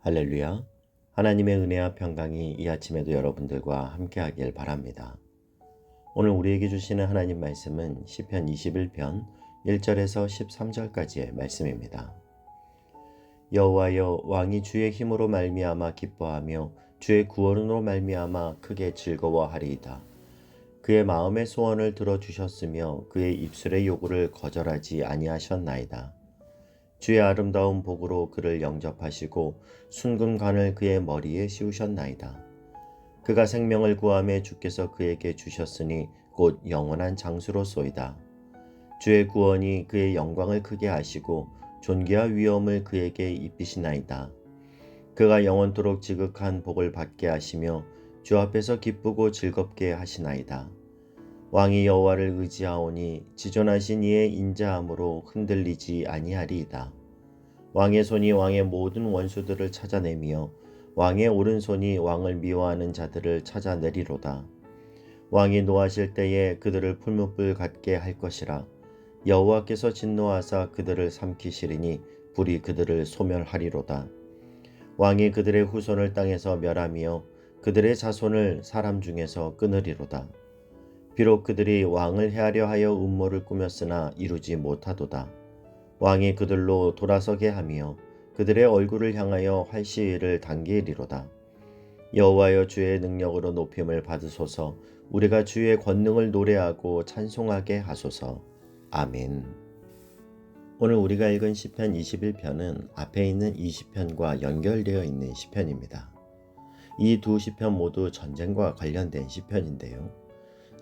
할렐루야. 하나님의 은혜와 평강이 이 아침에도 여러분들과 함께하길 바랍니다. 오늘 우리에게 주시는 하나님 말씀은 시편 21편 1절에서 13절까지의 말씀입니다. 여호와여, 왕이 주의 힘으로 말미암아 기뻐하며 주의 구원으로 말미암아 크게 즐거워하리이다. 그의 마음의 소원을 들어주셨으며 그의 입술의 요구를 거절하지 아니하셨나이다. 주의 아름다운 복으로 그를 영접하시고 순금관을 그의 머리에 씌우셨나이다. 그가 생명을 구하며 주께서 그에게 주셨으니 곧 영원한 장수로소이다. 주의 구원이 그의 영광을 크게 하시고 존귀와 위엄을 그에게 입히시나이다. 그가 영원토록 지극한 복을 받게 하시며 주 앞에서 기쁘고 즐겁게 하시나이다. 왕이 여호와를 의지하오니 지존하신 이의 인자함으로 흔들리지 아니하리이다. 왕의 손이 왕의 모든 원수들을 찾아내며 왕의 오른손이 왕을 미워하는 자들을 찾아내리로다. 왕이 노하실 때에 그들을 풀무불 같게 할 것이라. 여호와께서 진노하사 그들을 삼키시리니 불이 그들을 소멸하리로다. 왕이 그들의 후손을 땅에서 멸하며 그들의 자손을 사람 중에서 끊으리로다. 비록 그들이 왕을 해하려 하여 음모를 꾸몄으나 이루지 못하도다. 왕이 그들로 돌아서게 하며 그들의 얼굴을 향하여 활시위를 당기리로다. 여호와여, 주의 능력으로 높임을 받으소서. 우리가 주의 권능을 노래하고 찬송하게 하소서. 아멘. 오늘 우리가 읽은 시편 21편은 앞에 있는 20편과 연결되어 있는 시편입니다. 이 두 시편 모두 전쟁과 관련된 시편인데요.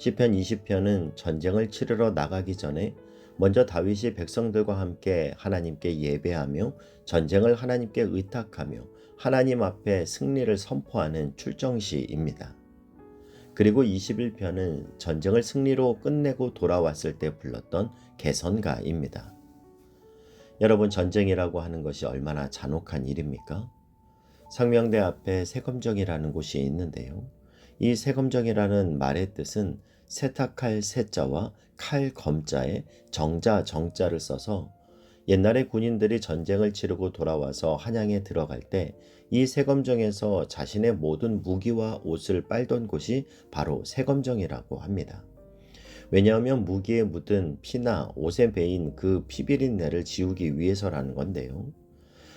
시편 20편은 전쟁을 치르러 나가기 전에 먼저 다윗이 백성들과 함께 하나님께 예배하며 전쟁을 하나님께 의탁하며 하나님 앞에 승리를 선포하는 출정시입니다. 그리고 21편은 전쟁을 승리로 끝내고 돌아왔을 때 불렀던 개선가입니다. 여러분, 전쟁이라고 하는 것이 얼마나 잔혹한 일입니까? 상명대 앞에 세검정이라는 곳이 있는데요. 이 세검정이라는 말의 뜻은 세탁할 세자와 칼 검자에 정자 정자를 써서 옛날에 군인들이 전쟁을 치르고 돌아와서 한양에 들어갈 때 이 세검정에서 자신의 모든 무기와 옷을 빨던 곳이 바로 세검정이라고 합니다. 왜냐하면 무기에 묻은 피나 옷에 배인 그 피비린내를 지우기 위해서라는 건데요.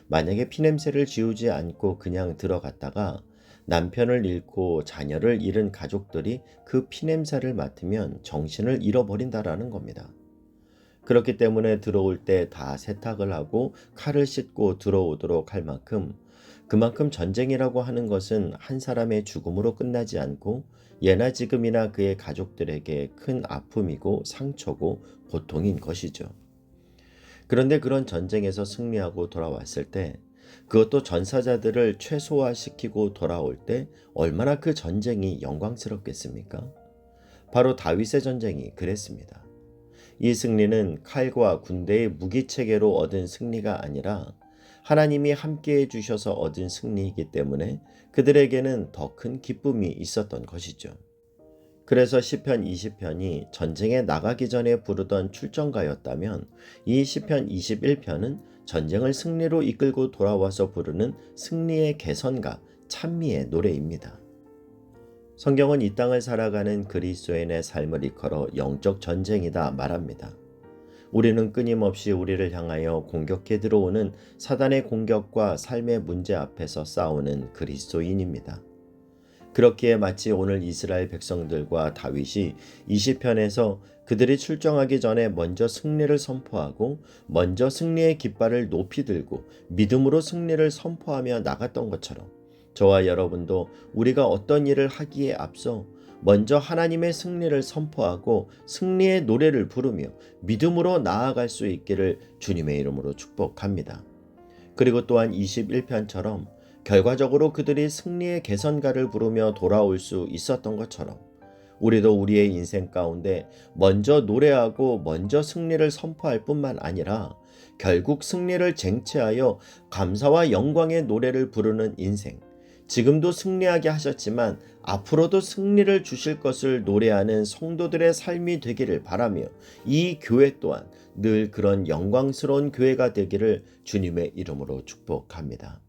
만약에 피냄새를 지우지 않고 그냥 들어갔다가 남편을 잃고 자녀를 잃은 가족들이 그 피냄새를 맡으면 정신을 잃어버린다라는 겁니다. 그렇기 때문에 들어올 때 다 세탁을 하고 칼을 씻고 들어오도록 할 만큼, 그만큼 전쟁이라고 하는 것은 한 사람의 죽음으로 끝나지 않고 예나 지금이나 그의 가족들에게 큰 아픔이고 상처고 고통인 것이죠. 그런데 그런 전쟁에서 승리하고 돌아왔을 때, 그것도 전사자들을 최소화시키고 돌아올 때 얼마나 그 전쟁이 영광스럽겠습니까? 바로 다윗의 전쟁이 그랬습니다. 이 승리는 칼과 군대의 무기체계로 얻은 승리가 아니라 하나님이 함께해 주셔서 얻은 승리이기 때문에 그들에게는 더 큰 기쁨이 있었던 것이죠. 그래서 시편 20편이 전쟁에 나가기 전에 부르던 출정가였다면, 이 시편 21편은 전쟁을 승리로 이끌고 돌아와서 부르는 승리의 개선가, 찬미의 노래입니다. 성경은 이 땅을 살아가는 그리스도인의 삶을 이끌어 영적 전쟁이다 말합니다. 우리는 끊임없이 우리를 향하여 공격해 들어오는 사단의 공격과 삶의 문제 앞에서 싸우는 그리스도인입니다. 그렇기에 마치 오늘 이스라엘 백성들과 다윗이 20편에서 그들이 출정하기 전에 먼저 승리를 선포하고 먼저 승리의 깃발을 높이 들고 믿음으로 승리를 선포하며 나갔던 것처럼, 저와 여러분도 우리가 어떤 일을 하기에 앞서 먼저 하나님의 승리를 선포하고 승리의 노래를 부르며 믿음으로 나아갈 수 있기를 주님의 이름으로 축복합니다. 그리고 또한 21편처럼 결과적으로 그들이 승리의 개선가를 부르며 돌아올 수 있었던 것처럼, 우리도 우리의 인생 가운데 먼저 노래하고 먼저 승리를 선포할 뿐만 아니라 결국 승리를 쟁취하여 감사와 영광의 노래를 부르는 인생, 지금도 승리하게 하셨지만 앞으로도 승리를 주실 것을 노래하는 성도들의 삶이 되기를 바라며, 이 교회 또한 늘 그런 영광스러운 교회가 되기를 주님의 이름으로 축복합니다.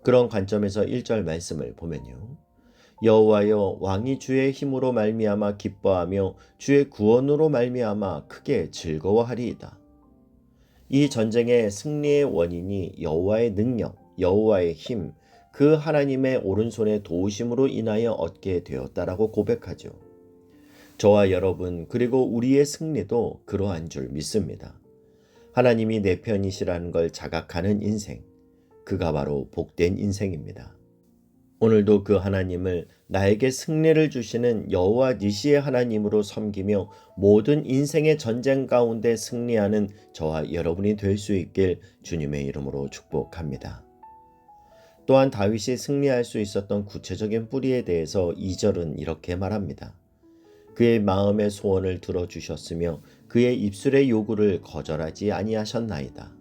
그런 관점에서 1절 말씀을 보면요. 여호와여 왕이 주의 힘으로 말미암아 기뻐하며 주의 구원으로 말미암아 크게 즐거워하리이다. 이 전쟁의 승리의 원인이 여호와의 능력, 여호와의 힘, 그 하나님의 오른손의 도우심으로 인하여 얻게 되었다라고 고백하죠. 저와 여러분 그리고 우리의 승리도 그러한 줄 믿습니다. 하나님이 내 편이시라는 걸 자각하는 인생, 그가 바로 복된 인생입니다. 오늘도 그 하나님을 나에게 승리를 주시는 여호와 니시의 하나님으로 섬기며 모든 인생의 전쟁 가운데 승리하는 저와 여러분이 될 수 있길 주님의 이름으로 축복합니다. 또한 다윗이 승리할 수 있었던 구체적인 뿌리에 대해서 2절은 이렇게 말합니다. 그의 마음의 소원을 들어주셨으며 그의 입술의 요구를 거절하지 아니하셨나이다.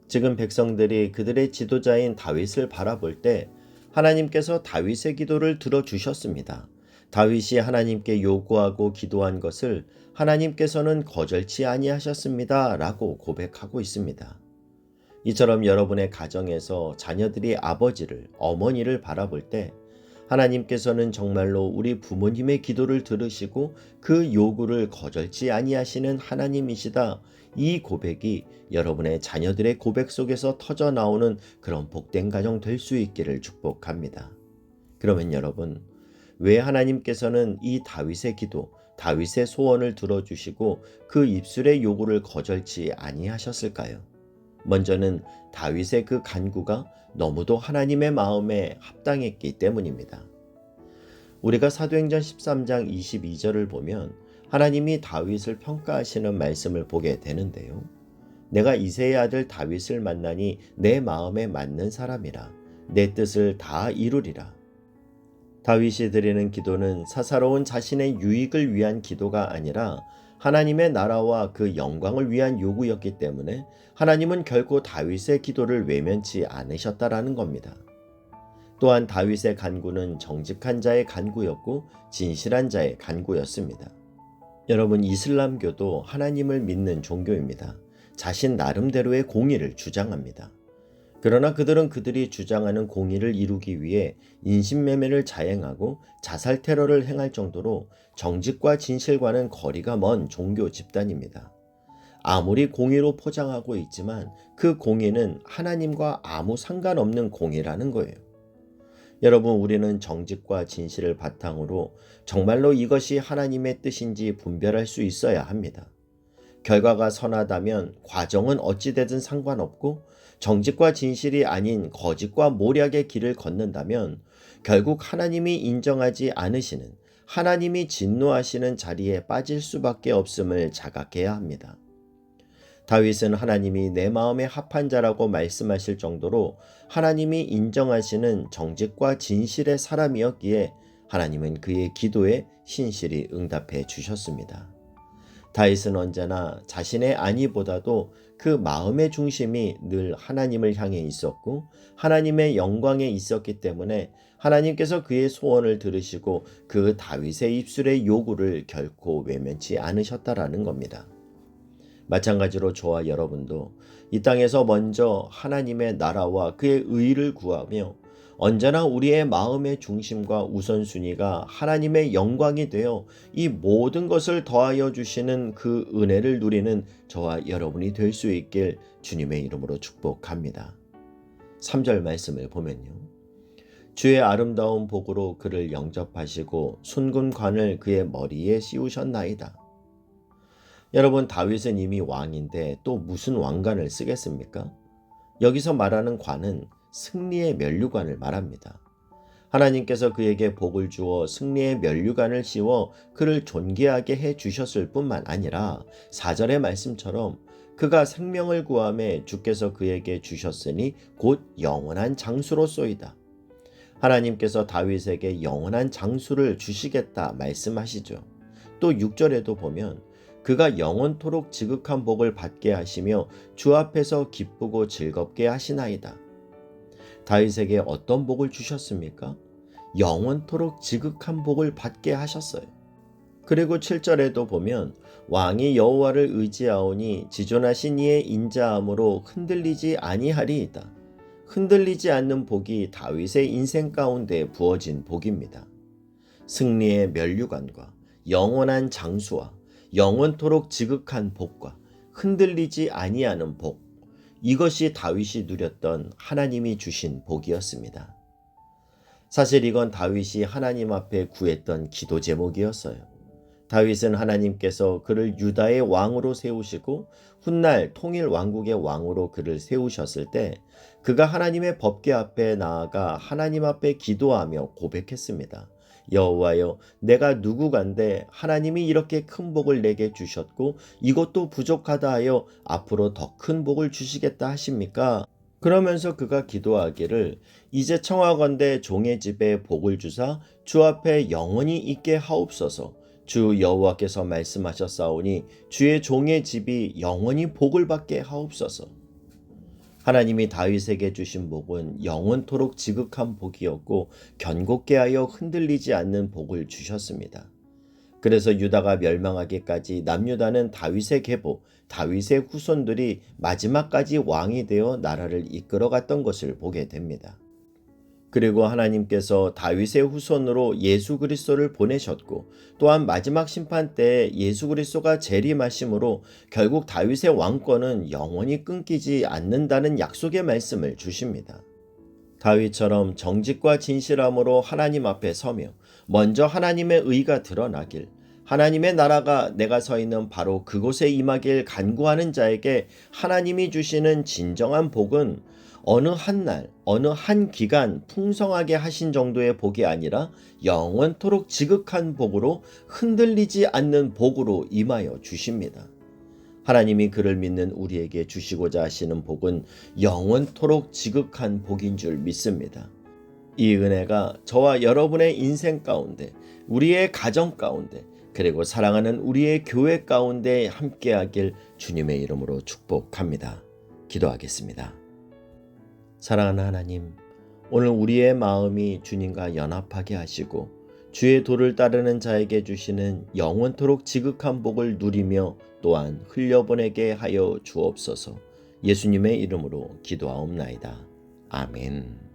지금 백성들이 그들의 지도자인 다윗을 바라볼 때 하나님께서 다윗의 기도를 들어주셨습니다. 다윗이 하나님께 요구하고 기도한 것을 하나님께서는 거절치 아니하셨습니다. 라고 고백하고 있습니다. 이처럼 여러분의 가정에서 자녀들이 아버지를, 어머니를 바라볼 때 하나님께서는 정말로 우리 부모님의 기도를 들으시고 그 요구를 거절치 아니하시는 하나님이시다. 이 고백이 여러분의 자녀들의 고백 속에서 터져 나오는 그런 복된 가정 될 수 있기를 축복합니다. 그러면 여러분, 왜 하나님께서는 이 다윗의 기도, 다윗의 소원을 들어주시고 그 입술의 요구를 거절치 아니하셨을까요? 먼저는 다윗의 그 간구가 너무도 하나님의 마음에 합당했기 때문입니다. 우리가 사도행전 13장 22절을 보면 하나님이 다윗을 평가하시는 말씀을 보게 되는데요. 내가 이새의 아들 다윗을 만나니 내 마음에 맞는 사람이라 내 뜻을 다 이루리라. 다윗이 드리는 기도는 사사로운 자신의 유익을 위한 기도가 아니라 하나님의 나라와 그 영광을 위한 요구였기 때문에 하나님은 결코 다윗의 기도를 외면치 않으셨다라는 겁니다. 또한 다윗의 간구는 정직한 자의 간구였고 진실한 자의 간구였습니다. 여러분, 이슬람교도 하나님을 믿는 종교입니다. 자신 나름대로의 공의를 주장합니다. 그러나 그들은 그들이 주장하는 공의를 이루기 위해 인신매매를 자행하고 자살 테러를 행할 정도로 정직과 진실과는 거리가 먼 종교 집단입니다. 아무리 공의로 포장하고 있지만 그 공의는 하나님과 아무 상관없는 공의라는 거예요. 여러분, 우리는 정직과 진실을 바탕으로 정말로 이것이 하나님의 뜻인지 분별할 수 있어야 합니다. 결과가 선하다면 과정은 어찌되든 상관없고 정직과 진실이 아닌 거짓과 모략의 길을 걷는다면 결국 하나님이 인정하지 않으시는, 하나님이 진노하시는 자리에 빠질 수밖에 없음을 자각해야 합니다. 다윗은 하나님이 내 마음에 합한 자라고 말씀하실 정도로 하나님이 인정하시는 정직과 진실의 사람이었기에 하나님은 그의 기도에 신실히 응답해 주셨습니다. 다윗은 언제나 자신의 안위보다도 그 마음의 중심이 늘 하나님을 향해 있었고 하나님의 영광에 있었기 때문에 하나님께서 그의 소원을 들으시고 그 다윗의 입술의 요구를 결코 외면치 않으셨다라는 겁니다. 마찬가지로 저와 여러분도 이 땅에서 먼저 하나님의 나라와 그의 의를 구하며 언제나 우리의 마음의 중심과 우선순위가 하나님의 영광이 되어 이 모든 것을 더하여 주시는 그 은혜를 누리는 저와 여러분이 될 수 있길 주님의 이름으로 축복합니다. 3절 말씀을 보면요. 주의 아름다운 복으로 그를 영접하시고 순금관을 그의 머리에 씌우셨나이다. 여러분, 다윗은 이미 왕인데 또 무슨 왕관을 쓰겠습니까? 여기서 말하는 관은 승리의 면류관을 말합니다. 하나님께서 그에게 복을 주어 승리의 면류관을 씌워 그를 존귀하게 해 주셨을 뿐만 아니라 4절의 말씀처럼 그가 생명을 구하매 주께서 그에게 주셨으니 곧 영원한 장수로소이다. 하나님께서 다윗에게 영원한 장수를 주시겠다 말씀하시죠. 또 6절에도 보면 그가 영원토록 지극한 복을 받게 하시며 주 앞에서 기쁘고 즐겁게 하시나이다. 다윗에게 어떤 복을 주셨습니까? 영원토록 지극한 복을 받게 하셨어요. 그리고 7절에도 보면 왕이 여호와를 의지하오니 지존하신 이의 인자함으로 흔들리지 아니하리이다. 흔들리지 않는 복이 다윗의 인생 가운데 부어진 복입니다. 승리의 면류관과 영원한 장수와 영원토록 지극한 복과 흔들리지 아니하는 복, 이것이 다윗이 누렸던 하나님이 주신 복이었습니다. 사실 이건 다윗이 하나님 앞에 구했던 기도 제목이었어요. 다윗은 하나님께서 그를 유다의 왕으로 세우시고 훗날 통일 왕국의 왕으로 그를 세우셨을 때 그가 하나님의 법궤 앞에 나아가 하나님 앞에 기도하며 고백했습니다. 여호와여, 내가 누구간데 하나님이 이렇게 큰 복을 내게 주셨고 이것도 부족하다 하여 앞으로 더 큰 복을 주시겠다 하십니까? 그러면서 그가 기도하기를 이제 청하건대 종의 집에 복을 주사 주 앞에 영원히 있게 하옵소서. 주 여호와께서 말씀하셨사오니 주의 종의 집이 영원히 복을 받게 하옵소서. 하나님이 다윗에게 주신 복은 영원토록 지극한 복이었고 견고케 하여 흔들리지 않는 복을 주셨습니다. 그래서 유다가 멸망하기까지 남유다는 다윗의 계보, 다윗의 후손들이 마지막까지 왕이 되어 나라를 이끌어갔던 것을 보게 됩니다. 그리고 하나님께서 다윗의 후손으로 예수 그리스도를 보내셨고 또한 마지막 심판 때에 예수 그리스도가 재림하심으로 결국 다윗의 왕권은 영원히 끊기지 않는다는 약속의 말씀을 주십니다. 다윗처럼 정직과 진실함으로 하나님 앞에 서며 먼저 하나님의 의가 드러나길, 하나님의 나라가 내가 서 있는 바로 그곳에 임하길 간구하는 자에게 하나님이 주시는 진정한 복은 어느 한 날, 어느 한 기간 풍성하게 하신 정도의 복이 아니라 영원토록 지극한 복으로 흔들리지 않는 복으로 임하여 주십니다. 하나님이 그를 믿는 우리에게 주시고자 하시는 복은 영원토록 지극한 복인 줄 믿습니다. 이 은혜가 저와 여러분의 인생 가운데, 우리의 가정 가운데, 그리고 사랑하는 우리의 교회 가운데 함께하길 주님의 이름으로 축복합니다. 기도하겠습니다. 사랑하는 하나님, 오늘 우리의 마음이 주님과 연합하게 하시고 주의 도를 따르는 자에게 주시는 영원토록 지극한 복을 누리며 또한 흘려보내게 하여 주옵소서. 예수님의 이름으로 기도하옵나이다. 아멘.